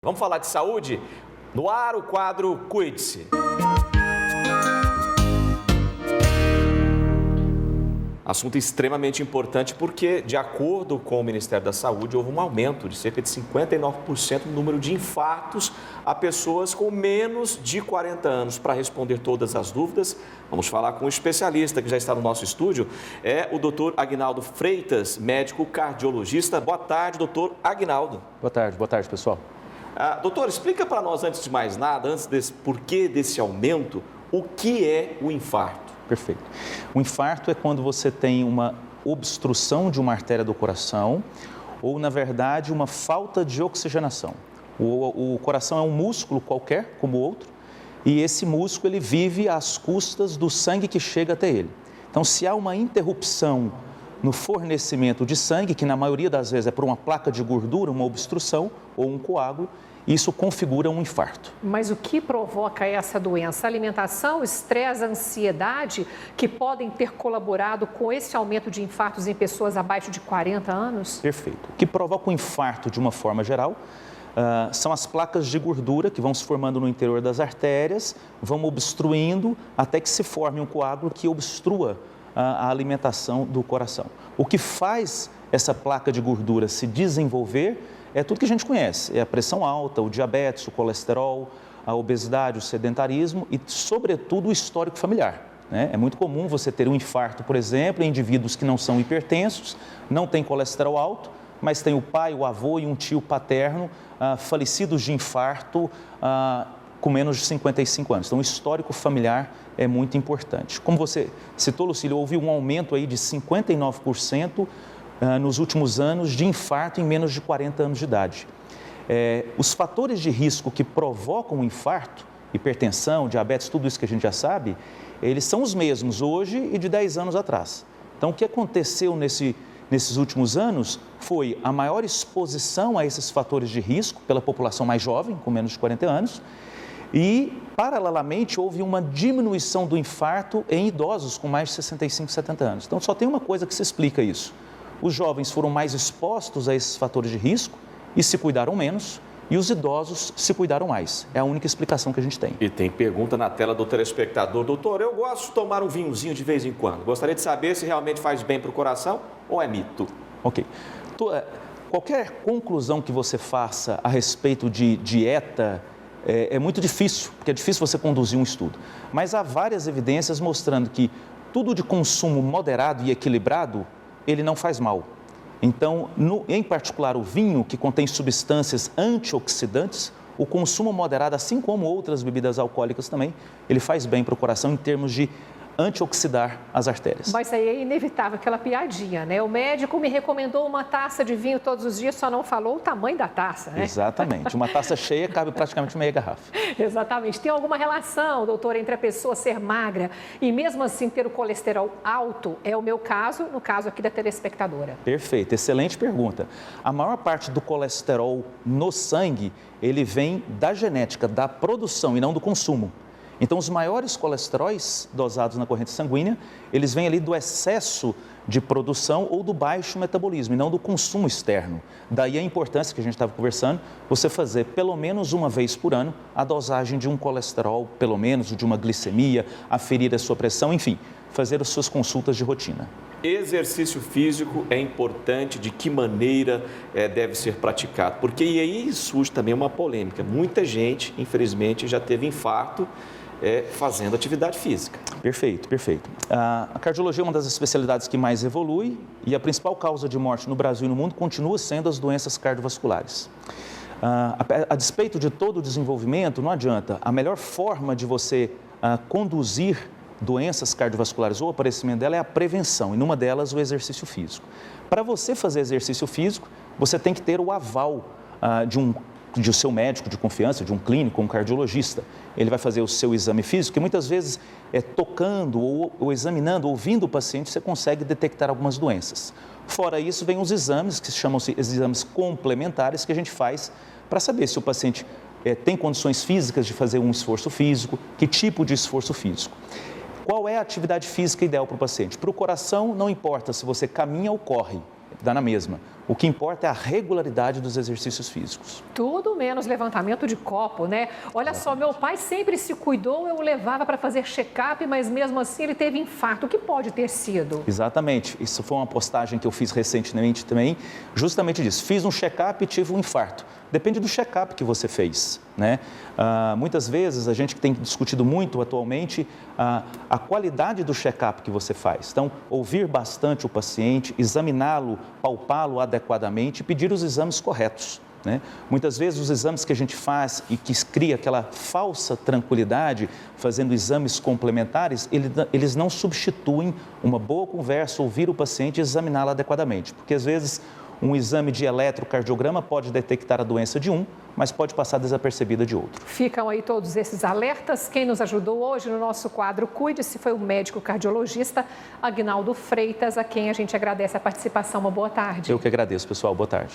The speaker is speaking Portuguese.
Vamos falar de saúde? No ar, o quadro Cuide-se. Assunto extremamente importante porque, de acordo com o Ministério da Saúde, houve um aumento de cerca de 59% no número de infartos a pessoas com menos de 40 anos. Para responder todas as dúvidas, vamos falar com um especialista que já está no nosso estúdio, é o Dr. Aguinaldo Freitas, médico cardiologista. Boa tarde, doutor Aguinaldo. Boa tarde, pessoal. Doutor, explica para nós, antes de mais nada, antes desse porquê desse aumento, o que é o infarto? Perfeito. O infarto é quando você tem uma obstrução de uma artéria do coração ou, na verdade, uma falta de oxigenação. O coração é um músculo qualquer, como o outro, e esse músculo ele vive às custas do sangue que chega até ele. Então, se há uma interrupção no fornecimento de sangue, que na maioria das vezes é por uma placa de gordura, uma obstrução ou um coágulo, isso configura um infarto. Mas o que provoca essa doença? Alimentação, estresse, ansiedade, que podem ter colaborado com esse aumento de infartos em pessoas abaixo de 40 anos? Perfeito. O que provoca o infarto de uma forma geral são as placas de gordura que vão se formando no interior das artérias, vão obstruindo até que se forme um coágulo que obstrua a alimentação do coração. O que faz essa placa de gordura se desenvolver é tudo que a gente conhece, é a pressão alta, o diabetes, o colesterol, a obesidade, o sedentarismo e, sobretudo, o histórico familiar. É muito comum você ter um infarto, por exemplo, em indivíduos que não são hipertensos, não têm colesterol alto, mas tem o pai, o avô e um tio paterno falecidos de infarto com menos de 55 anos. Então, o histórico familiar é muito importante. Como você citou, Lucílio, houve um aumento aí de 59% nos últimos anos de infarto em menos de 40 anos de idade. Os fatores de risco que provocam o infarto, hipertensão, diabetes, tudo isso que a gente já sabe, eles são os mesmos hoje e de 10 anos atrás. Então, o que aconteceu nesses últimos anos foi a maior exposição a esses fatores de risco pela população mais jovem, com menos de 40 anos, e, paralelamente, houve uma diminuição do infarto em idosos com mais de 65, 70 anos. Então, só tem uma coisa que se explica isso. Os jovens foram mais expostos a esses fatores de risco e se cuidaram menos, e os idosos se cuidaram mais. É a única explicação que a gente tem. E tem pergunta na tela do telespectador. Doutor, eu gosto de tomar um vinhozinho de vez em quando. Gostaria de saber se realmente faz bem para o coração ou é mito? Ok. Qualquer conclusão que você faça a respeito de dieta é muito difícil, porque é difícil você conduzir um estudo. Mas há várias evidências mostrando que tudo de consumo moderado e equilibrado ele não faz mal. Então, em particular o vinho, que contém substâncias antioxidantes, o consumo moderado, assim como outras bebidas alcoólicas também, ele faz bem para o coração em termos de antioxidar as artérias. Mas aí é inevitável aquela piadinha, né? O médico me recomendou uma taça de vinho todos os dias, só não falou o tamanho da taça, né? Exatamente. Uma taça cheia cabe praticamente meia garrafa. Exatamente. Tem alguma relação, doutor, entre a pessoa ser magra e mesmo assim ter o colesterol alto? É o meu caso, no caso aqui da telespectadora. Perfeito. Excelente pergunta. A maior parte do colesterol no sangue, ele vem da genética, da produção e não do consumo. Então, os maiores colesteróis dosados na corrente sanguínea, eles vêm ali do excesso de produção ou do baixo metabolismo, e não do consumo externo. Daí a importância que a gente estava conversando, você fazer pelo menos uma vez por ano a dosagem de um colesterol, pelo menos, de uma glicemia, aferir a sua pressão, enfim, fazer as suas consultas de rotina. Exercício físico é importante, de que maneira deve ser praticado? Porque aí surge também uma polêmica. Muita gente, infelizmente, já teve infarto fazendo atividade física. Perfeito, perfeito. A cardiologia é uma das especialidades que mais evolui e a principal causa de morte no Brasil e no mundo continua sendo as doenças cardiovasculares. A despeito de todo o desenvolvimento, não adianta. A melhor forma de você conduzir doenças cardiovasculares ou o aparecimento dela é a prevenção, e numa delas o exercício físico. Para você fazer exercício físico, você tem que ter o aval de o seu médico de confiança, de um clínico, um cardiologista. Ele vai fazer o seu exame físico e muitas vezes tocando ou examinando, ouvindo o paciente, você consegue detectar algumas doenças. Fora isso, vem os exames, que chamam-se exames complementares, que a gente faz para saber se o paciente tem condições físicas de fazer um esforço físico, que tipo de esforço físico. Qual é a atividade física ideal para o paciente? Para o coração, não importa se você caminha ou corre. dá na mesma. O que importa é a regularidade dos exercícios físicos. Tudo menos levantamento de copo, né? Olha só, meu pai sempre se cuidou, eu o levava para fazer check-up, mas mesmo assim ele teve infarto. O que pode ter sido? Exatamente. Isso foi uma postagem que eu fiz recentemente também, justamente disso. Fiz um check-up e tive um infarto. Depende do check-up que você fez, né? Muitas vezes a gente tem discutido muito atualmente a qualidade do check-up que você faz. Então, ouvir bastante o paciente, examiná-lo, palpá-lo adequadamente e pedir os exames corretos, né? Muitas vezes os exames que a gente faz e que cria aquela falsa tranquilidade, fazendo exames complementares, eles não substituem uma boa conversa, ouvir o paciente e examiná-lo adequadamente, porque às vezes um exame de eletrocardiograma pode detectar a doença de um, mas pode passar desapercebida de outro. Ficam aí todos esses alertas. Quem nos ajudou hoje no nosso quadro Cuide-se foi o médico cardiologista Aguinaldo Freitas, a quem a gente agradece a participação. Uma boa tarde. Eu que agradeço, pessoal. Boa tarde.